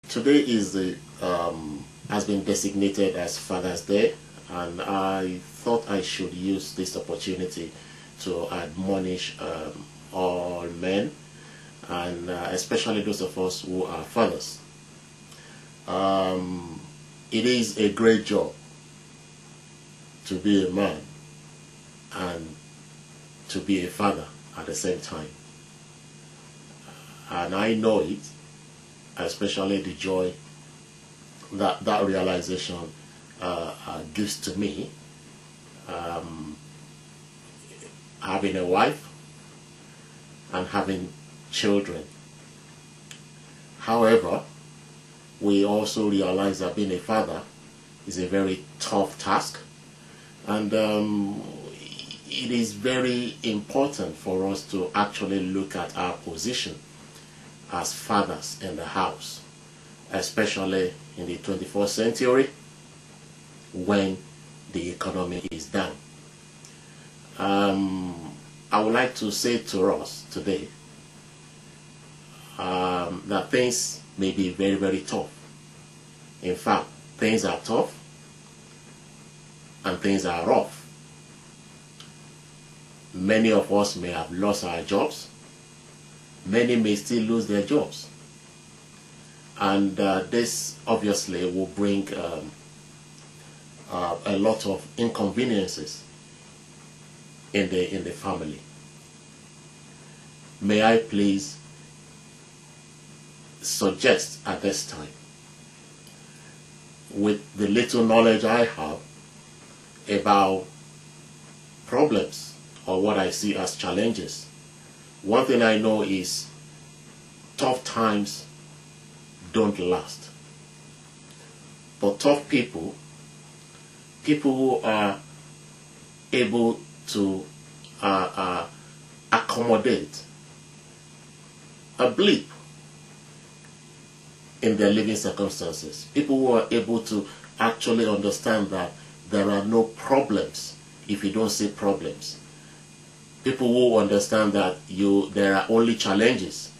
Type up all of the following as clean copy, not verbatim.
Today is has been designated as Father's Day, and I thought I should use this opportunity to admonish all men, and especially those of us who are fathers. It is a great job to be a man and to be a father at the same time. And I know it, especially the joy that that realization gives to me, having a wife and having children. However, we also realize that being a father is a very tough task, and it is very important for us to actually look at our position as fathers in the house, especially in the 21st century when the economy is down. I would like to say to us today that things may be very, very tough. In fact, things are tough and things are rough. Many of us may have lost our jobs. Many may still lose their jobs. And this obviously will bring a lot of inconveniences in the family. May I please suggest at this time, with the little knowledge I have about problems or what I see as challenges, one thing I know is tough times don't last. But tough people who are able to accommodate a blip in their living circumstances, people who are able to actually understand that there are no problems if you don't see problems, people who understand that there are only challenges,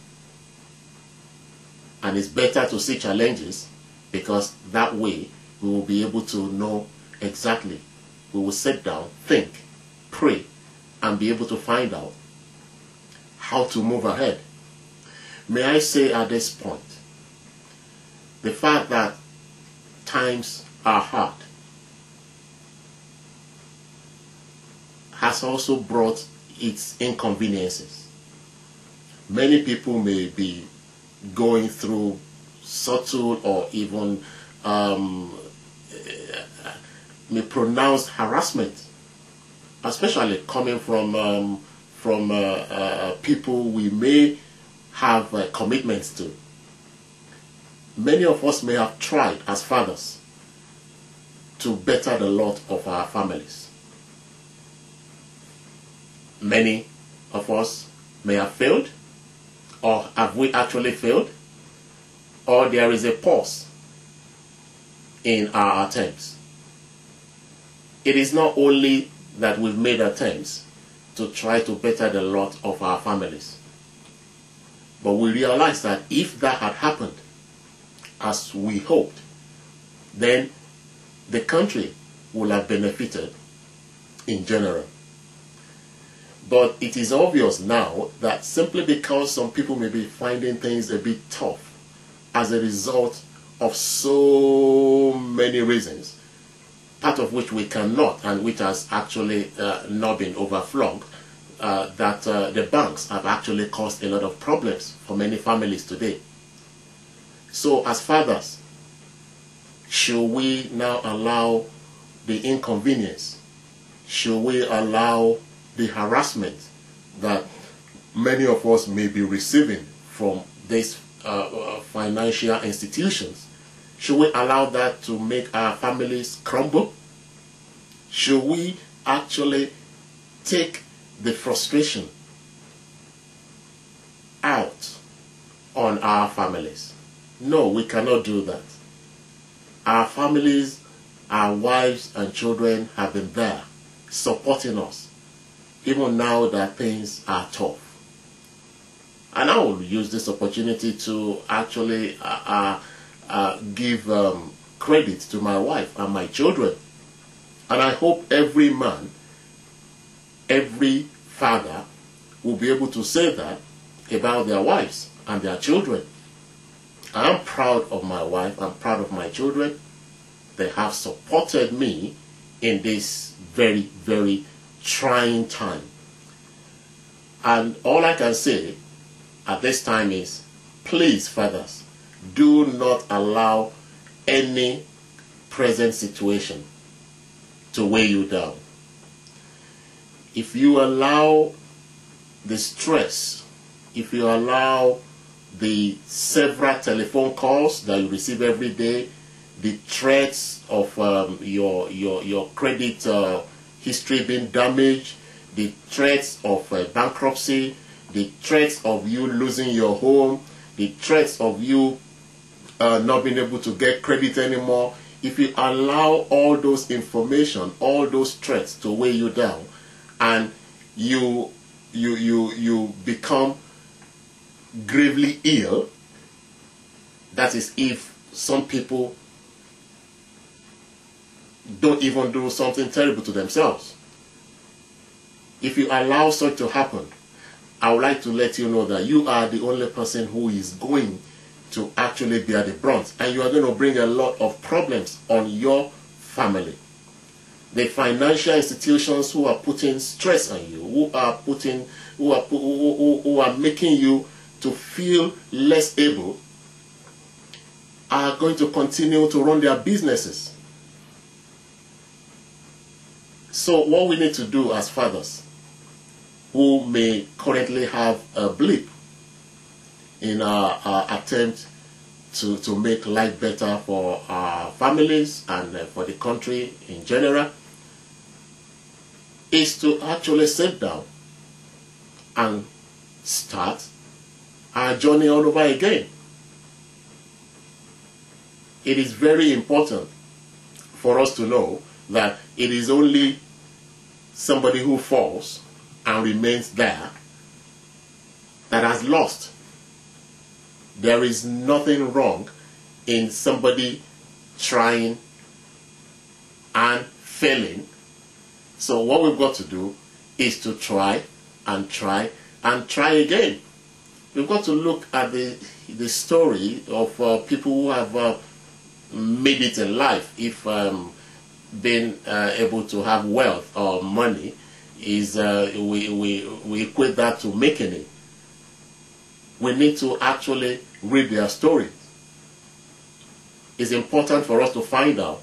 and it's better to see challenges because that way we will be able to know exactly. We will sit down, think, pray, and be able to find out how to move ahead. May I say at this point, the fact that times are hard has also brought its inconveniences. Many people may be going through subtle or even may pronounced harassment, especially coming from people we may have commitments to. Many of us may have tried as fathers to better the lot of our families. Many of us may have failed, or have we actually failed, or there is a pause in our attempts. It is not only that we've made attempts to try to better the lot of our families, but we realize that if that had happened as we hoped, then the country would have benefited in general. But it is obvious now that simply because some people may be finding things a bit tough as a result of so many reasons, part of which we cannot, and which has actually not been overflown, that the banks have actually caused a lot of problems for many families today. So as fathers, should we now allow the inconvenience? Should we allow the harassment that many of us may be receiving from these financial institutions? Should we allow that to make our families crumble? Should we actually take the frustration out on our families? No, we cannot do that. Our families, our wives and children have been there supporting us, even now that things are tough. And I will use this opportunity to actually give credit to my wife and my children. And I hope every man, every father will be able to say that about their wives and their children. I'm proud of my wife, I'm proud of my children. They have supported me in this very, very trying time. And all I can say at this time is, please, fathers, do not allow any present situation to weigh you down. If you allow the stress, if you allow the several telephone calls that you receive every day, the threats of your credit history being damaged, the threats of bankruptcy, the threats of you losing your home, the threats of you not being able to get credit anymore, if you allow all those information, all those threats to weigh you down, and you become gravely ill, that is if some people don't even do something terrible to themselves. If you allow such to happen, I would like to let you know that you are the only person who is going to actually bear the brunt, and you are going to bring a lot of problems on your family. The financial institutions who are putting stress on you, who are making you to feel less able, are going to continue to run their businesses. So what we need to do as fathers who may currently have a blip in our attempt to make life better for our families and for the country in general, is to actually sit down and start our journey all over again. It is very important for us to know that it is only somebody who falls and remains there that has lost. There is nothing wrong in somebody trying and failing. So what we've got to do is to try and try and try again. We've got to look at the story of people who have made it in life. If being able to have wealth or money is we equate that to making it, we need to actually read their story. It's important for us to find out.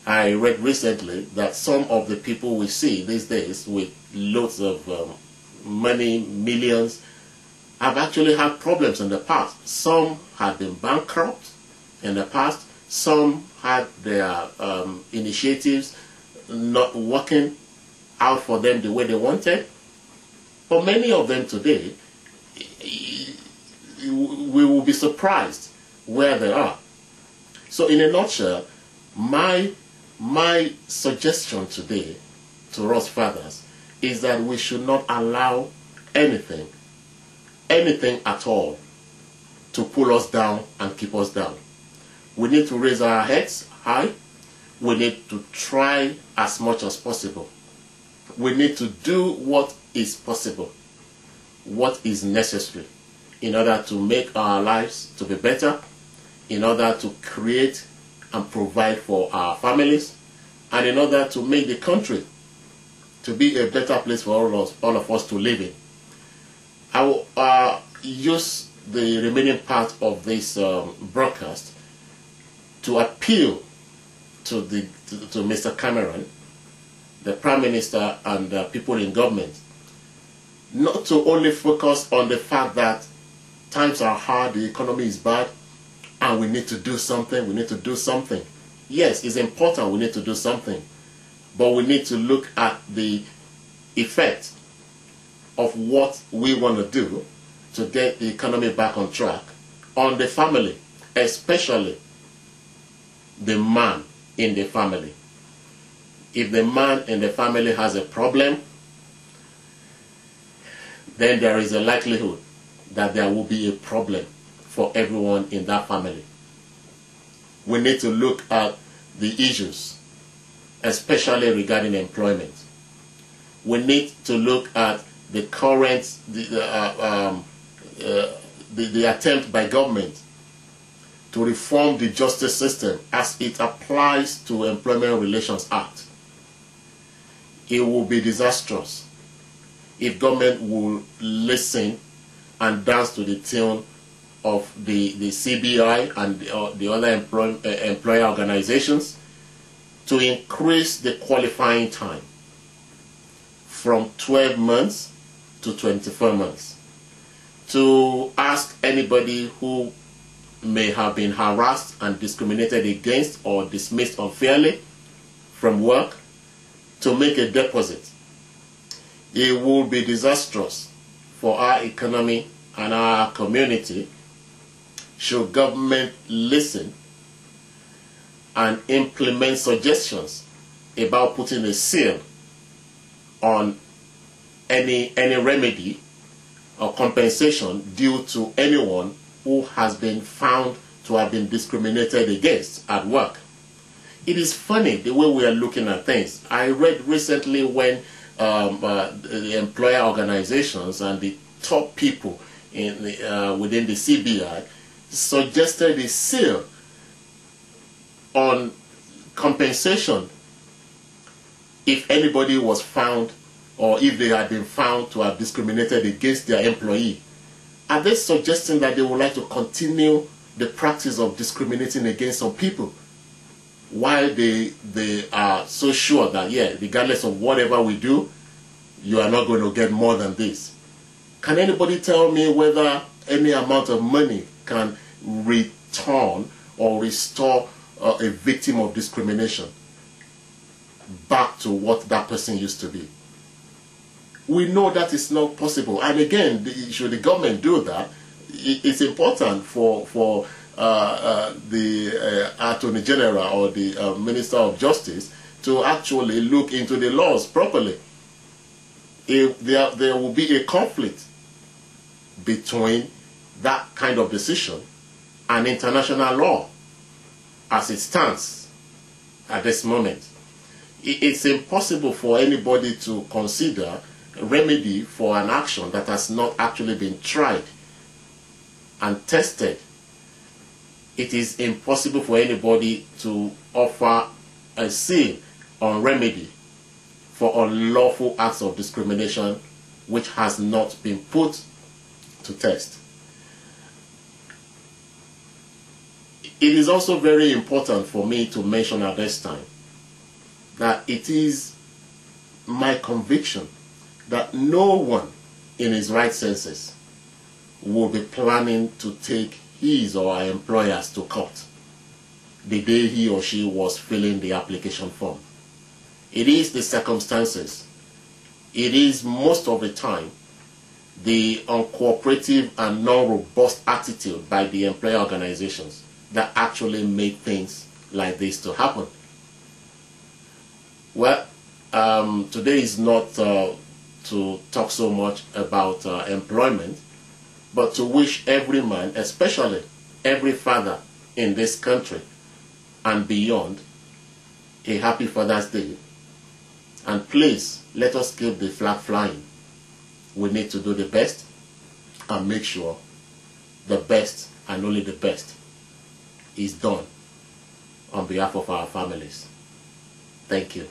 I read recently that some of the people we see these days with loads of money, millions, have actually had problems in the past. Some have been bankrupt in the past. Some had their initiatives not working out for them the way they wanted. But many of them today, we will be surprised where they are. So in a nutshell, my suggestion today to us fathers is that we should not allow anything at all to pull us down and keep us down. We need to raise our heads high. We need to try as much as possible. We need to do what is possible, what is necessary, in order to make our lives to be better, in order to create and provide for our families, and in order to make the country to be a better place for all of us to live in. I will use the remaining part of this broadcast to appeal to Mr. Cameron, the Prime Minister, and people in government, not to only focus on the fact that times are hard, the economy is bad, and we need to do something, we need to do something. Yes, it's important, we need to do something, but we need to look at the effect of what we want to do to get the economy back on track on the family, especially the man in the family. If the man in the family has a problem, then there is a likelihood that there will be a problem for everyone in that family. We need to look at the issues, especially regarding employment. We need to look at the current, the attempt by government to reform the justice system as it applies to Employment Relations Act. It will be disastrous if government will listen and dance to the tune of the CBI and the other employer organizations to increase the qualifying time from 12 months to 24 months. To ask anybody who may have been harassed and discriminated against or dismissed unfairly from work to make a deposit. It will be disastrous for our economy and our community should government listen and implement suggestions about putting a seal on any remedy or compensation due to anyone who has been found to have been discriminated against at work. It is funny the way we are looking at things. I read recently when the employer organizations and the top people in within the CBI suggested a seal on compensation if anybody was found or if they had been found to have discriminated against their employee. Are they suggesting that they would like to continue the practice of discriminating against some people while they are so sure that, yeah, regardless of whatever we do, you are not going to get more than this? Can anybody tell me whether any amount of money can return or restore a victim of discrimination back to what that person used to be? We know that is not possible. And again, should the government do that, it's important for the Attorney General or the Minister of Justice to actually look into the laws properly. If there will be a conflict between that kind of decision and international law as it stands at this moment. It's impossible for anybody to consider a remedy for an action that has not actually been tried and tested. It is impossible for anybody to offer a seal on remedy for unlawful acts of discrimination which has not been put to test. It is also very important for me to mention at this time that it is my conviction that no one in his right senses will be planning to take his or her employers to court the day he or she was filling the application form. It is the circumstances. It is most of the time the uncooperative and non-robust attitude by the employer organizations that actually make things like this to happen. Well, today is not to talk so much about employment, but to wish every man, especially every father in this country and beyond, a happy Father's Day. And please, let us keep the flag flying. We need to do the best and make sure the best and only the best is done on behalf of our families. Thank you.